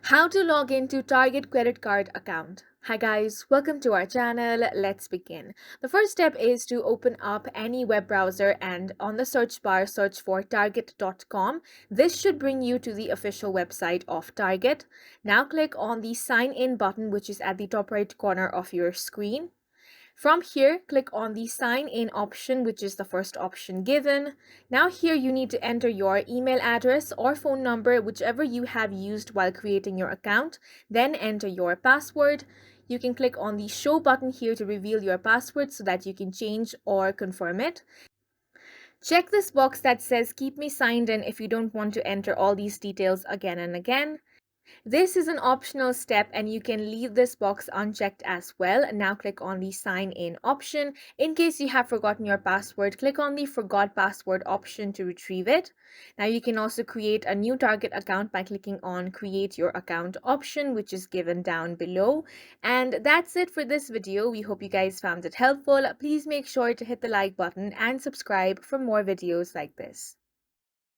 How to log into Target credit card account. Hi guys, welcome to our channel. Let's begin. The first step is to open up any web browser and on the search bar search for target.com. This should bring you to the official website of Target. Now click on the sign in button, which is at the top right corner of your screen. From here, click on the sign in option, which is the first option given. Now here you need to enter your email address or phone number, whichever you have used while creating your account. Then enter your password. You can click on the show button here to reveal your password so that you can change or confirm it. Check this box that says keep me signed in if you don't want to enter all these details again and again. This is an optional step and you can leave this box unchecked as well. Now click on the sign in option. In case you have forgotten your password, click on the forgot password option to retrieve it. Now you can also create a new Target account by clicking on create your account option, which is given down below. And that's it for this video. We hope you guys found it helpful. Please make sure to hit the like button and subscribe for more videos like this.